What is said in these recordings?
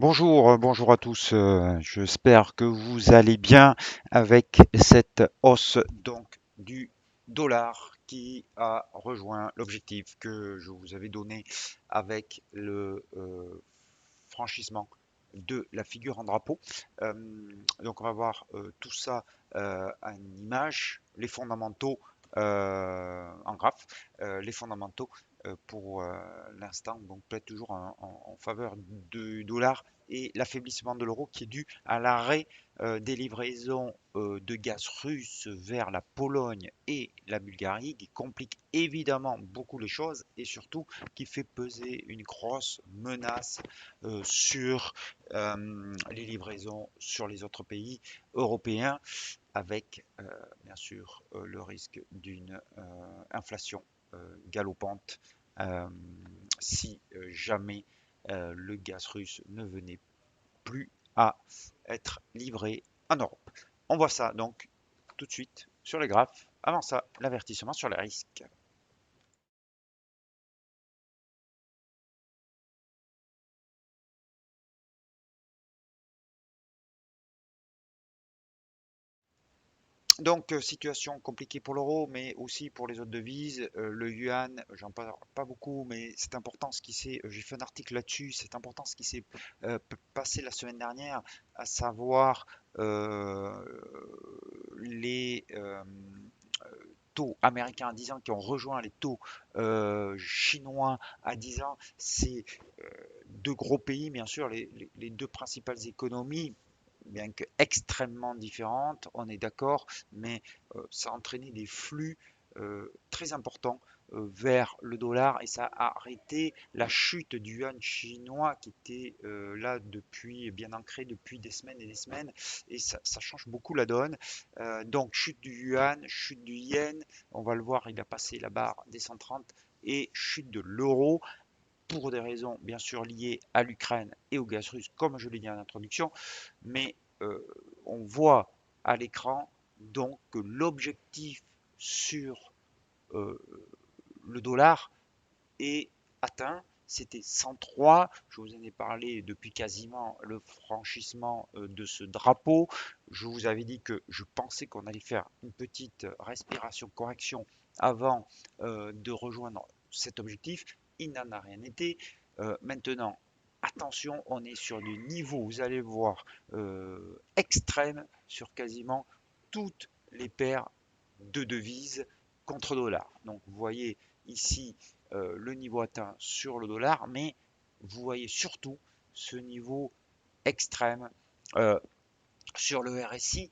Bonjour, bonjour à tous. J'espère que vous allez bien avec cette hausse donc du dollar qui a rejoint l'objectif que je vous avais donné avec le franchissement de la figure en drapeau. Euh, donc on va voir tout ça en image, les fondamentaux en graphe, les fondamentaux pour l'instant donc plaident toujours en faveur du dollar et l'affaiblissement de l'euro qui est dû à l'arrêt des livraisons de gaz russe vers la Pologne et la Bulgarie, qui complique évidemment beaucoup les choses et surtout qui fait peser une grosse menace sur les livraisons sur les autres pays européens, avec bien sûr le risque d'une inflation galopante euh, si jamais le gaz russe ne venait plus à être livré en Europe. On voit ça donc tout de suite sur les graphes. Avant ça, l'avertissement sur les risques. Donc, situation compliquée pour l'euro, mais aussi pour les autres devises. Le yuan, j'en parle pas beaucoup, mais c'est important ce qui s'est. J'ai fait un article là-dessus. C'est important ce qui s'est passé la semaine dernière, à savoir euh, les taux américains à 10 ans qui ont rejoint les taux chinois à 10 ans. C'est deux gros pays, bien sûr, les deux principales économies, bien que extrêmement différentes, on est d'accord, mais ça a entraîné des flux très importants vers le dollar et ça a arrêté la chute du yuan chinois qui était là depuis, bien ancré depuis des semaines et des semaines, et ça change beaucoup la donne. Donc chute du yuan, chute du yen, on va le voir, il a passé la barre des 130, et chute de l'euro pour des raisons bien sûr liées à l'Ukraine et au gaz russe, comme je l'ai dit en introduction, mais on voit à l'écran donc que l'objectif sur euh, le dollar est atteint. C'était 103, je vous en ai parlé depuis quasiment le franchissement de ce drapeau. Je vous avais dit que je pensais qu'on allait faire une petite respiration, correction avant de rejoindre cet objectif. Il n'en a rien été. Maintenant, attention, on est sur du niveau, vous allez voir, extrême sur quasiment toutes les paires de devises contre dollar. Donc vous voyez ici le niveau atteint sur le dollar, mais vous voyez surtout ce niveau extrême euh, sur le RSI.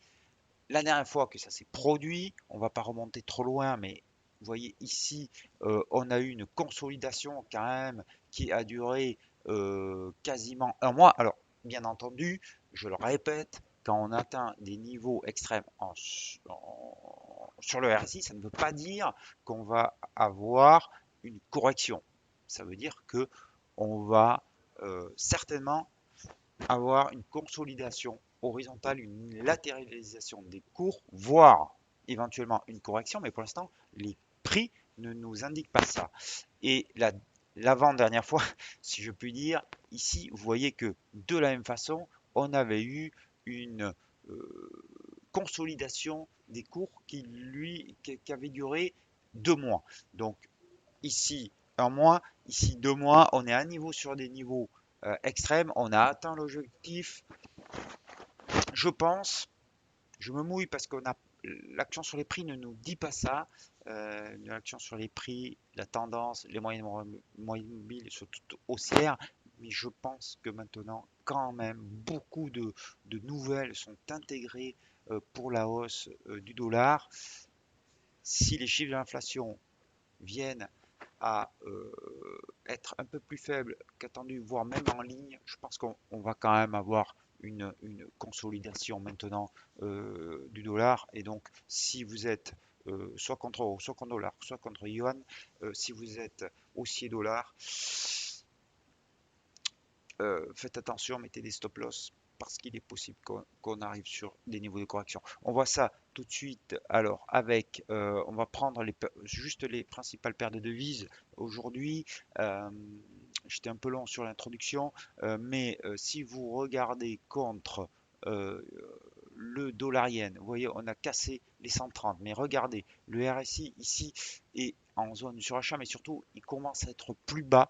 La dernière fois que ça s'est produit, on ne va pas remonter trop loin, mais vous voyez ici, on a eu une consolidation quand même qui a duré quasiment un mois. Alors, bien entendu, je le répète, quand on atteint des niveaux extrêmes sur le RSI, ça ne veut pas dire qu'on va avoir une correction. Ça veut dire que on va certainement avoir une consolidation horizontale, une latéralisation des cours, voire éventuellement une correction, mais pour l'instant, les prix ne nous indiquent pas ça. Et l'avant-dernière fois, si je puis dire, ici, vous voyez que de la même façon, on avait eu une consolidation des cours qui avait duré 2 mois. Donc ici, un mois, ici 2 mois, on est à niveau sur des niveaux extrêmes, on a atteint l'objectif, je pense, je me mouille parce qu'on a l'action sur les prix ne nous dit pas ça. L'action sur les prix, la tendance, les moyennes mobiles sont toutes haussières, mais je pense que maintenant, quand même, beaucoup de nouvelles sont intégrées pour la hausse du dollar. Si les chiffres de l'inflation viennent à être un peu plus faible qu'attendu, voire même en ligne, je pense qu'on va quand même avoir une consolidation maintenant du dollar. Et donc, si vous êtes soit contre euro, soit contre dollar, soit contre yuan, si vous êtes haussier dollar, faites attention, mettez des stop loss parce qu'il est possible qu'on arrive sur des niveaux de correction. On voit ça tout de suite. Alors, avec, on va prendre juste les principales paires de devises aujourd'hui. Euh, j'étais un peu long sur l'introduction, mais si vous regardez contre euh, le dollar yen, vous voyez, on a cassé les 130, mais regardez, le RSI ici est en zone de surachat, mais surtout, il commence à être plus bas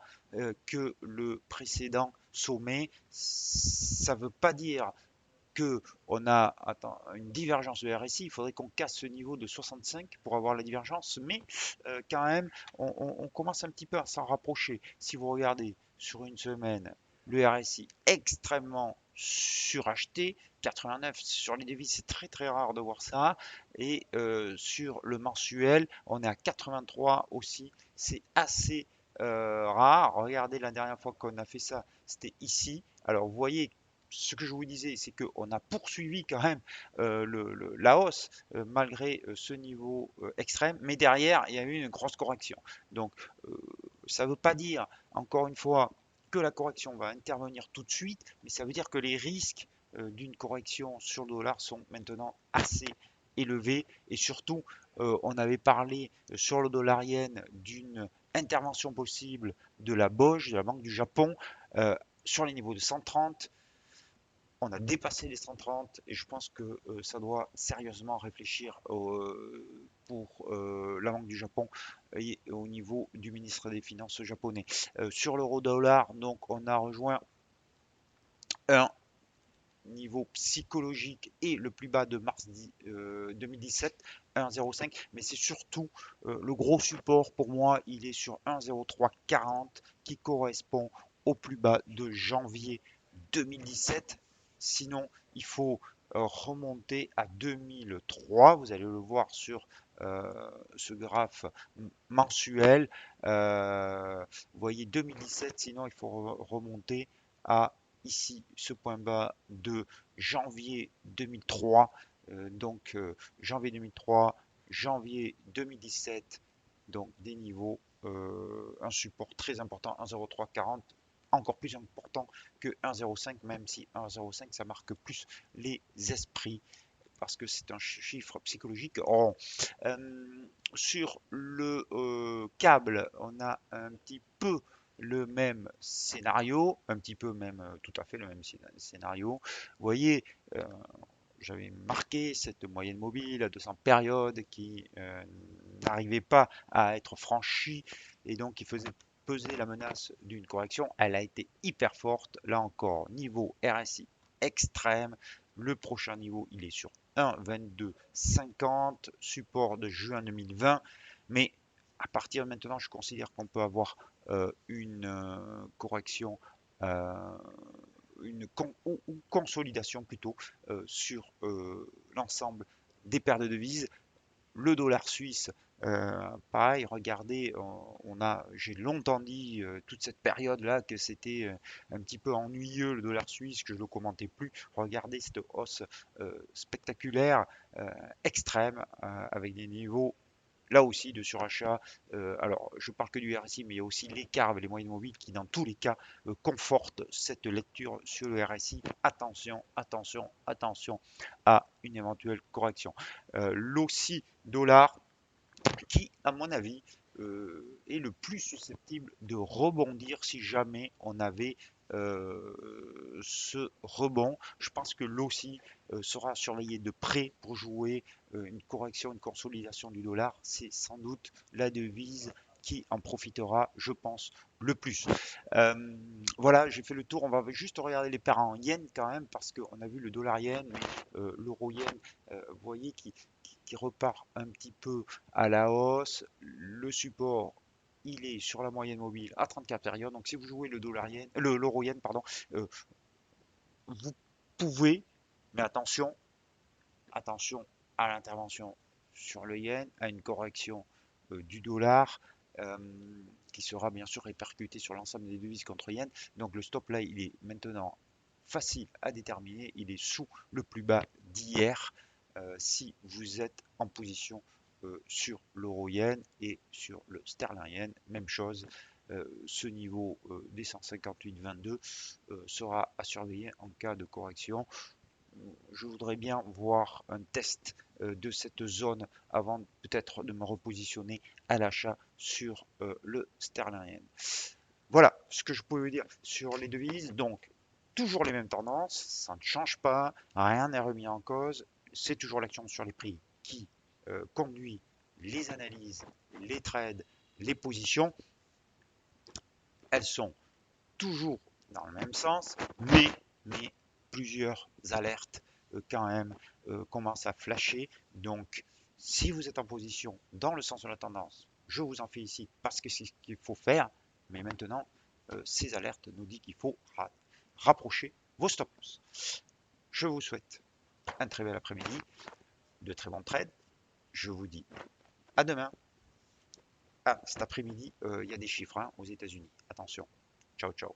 que le précédent sommet. Ça ne veut pas dire que on a une divergence de RSI, il faudrait qu'on casse ce niveau de 65 pour avoir la divergence, mais quand même, on commence un petit peu à s'en rapprocher. Si vous regardez sur une semaine, le RSI extrêmement suracheté, 89 sur les devises, c'est très très rare de voir ça, et sur le mensuel, on est à 83 aussi, c'est assez rare. Regardez la dernière fois qu'on a fait ça, c'était ici. Alors vous voyez ce que je vous disais, c'est qu'on a poursuivi quand même la hausse malgré ce niveau extrême, mais derrière, il y a eu une grosse correction. Donc, euh, ça ne veut pas dire, encore une fois, que la correction va intervenir tout de suite, mais ça veut dire que les risques d'une correction sur le dollar sont maintenant assez élevés. Et surtout, on avait parlé sur le dollar yen d'une intervention possible de la BOJ, de la Banque du Japon, sur les niveaux de 130. On a dépassé les 130 et je pense que ça doit sérieusement réfléchir pour la Banque du Japon et au niveau du ministre des Finances japonais. Sur l'euro-dollar, donc on a rejoint un niveau psychologique et le plus bas de mars 2017, 1,05, mais c'est surtout le gros support pour moi, il est sur 1,0340 qui correspond au plus bas de janvier 2017. Sinon, il faut remonter à 2003. Vous allez le voir sur ce graphe mensuel. Vous voyez 2017, sinon il faut remonter à ici ce point bas de janvier 2003. Janvier 2003, janvier 2017, donc des niveaux, un support très important, 1,0340, encore plus important que 1,05, même si 1,05 ça marque plus les esprits parce que c'est un chiffre psychologique. Sur le câble, on a un petit peu le même scénario, un petit peu même tout à fait le même scénario. Vous voyez, euh, j'avais marqué cette moyenne mobile à 200 périodes qui n'arrivait pas à être franchie et donc qui faisait peser la menace d'une correction. Elle a été hyper forte. Là encore, niveau RSI extrême. Le prochain niveau, il est sur 1,2250, support de juin 2020. Mais à partir de maintenant, je considère qu'on peut avoir une correction euh, ou consolidation plutôt sur l'ensemble des paires de devises. Le dollar suisse, pareil, regardez, j'ai longtemps dit toute cette période-là que c'était un petit peu ennuyeux le dollar suisse, que je ne le commentais plus. Regardez cette hausse spectaculaire, extrême, avec des niveaux là aussi de surachat. Alors, je parle que du RSI, mais il y a aussi l'écart avec les moyennes mobiles qui, dans tous les cas, confortent cette lecture sur le RSI. Attention, attention, attention à une éventuelle correction. L'OSI dollar qui, à mon avis, est le plus susceptible de rebondir si jamais on avait ce rebond. Je pense que l'OSI sera surveillé de près pour jouer une correction, une consolidation du dollar. C'est sans doute la devise qui en profitera, je pense, le plus. Voilà, j'ai fait le tour. On va juste regarder les paires en yens quand même, parce qu'on a vu le dollar yen, mais l'euro yen, vous voyez, qui repart un petit peu à la hausse. Le support, il est sur la moyenne mobile à 34 périodes. Donc si vous jouez le dollar yen, l'euro yen, pardon, vous pouvez, mais attention, attention à l'intervention sur le yen, à une correction du dollar. euh, qui sera bien sûr répercutée sur l'ensemble des devises contre yen. Donc le stop là, il est maintenant facile à déterminer. Il est sous le plus bas d'hier si vous êtes en position sur l'euro yen et sur le sterling yen. Même chose, ce niveau des 158,22 sera à surveiller en cas de correction. Je voudrais bien voir un test de cette zone avant peut-être de me repositionner à l'achat sur le sterling yen. Voilà ce que je peux vous dire sur les devises. Donc, toujours les mêmes tendances, ça ne change pas, rien n'est remis en cause. C'est toujours l'action sur les prix qui conduit les analyses, les trades, les positions. Elles sont toujours dans le même sens, mais plusieurs alertes quand même commencent à flasher. Donc, si vous êtes en position dans le sens de la tendance, je vous en félicite parce que c'est ce qu'il faut faire. Mais maintenant, ces alertes nous disent qu'il faut rapprocher vos stop loss. Je vous souhaite un très bel après-midi, de très bons trades. Je vous dis à demain. Ah, cet après-midi, il y a des chiffres hein, aux États-Unis. Attention. Ciao, ciao.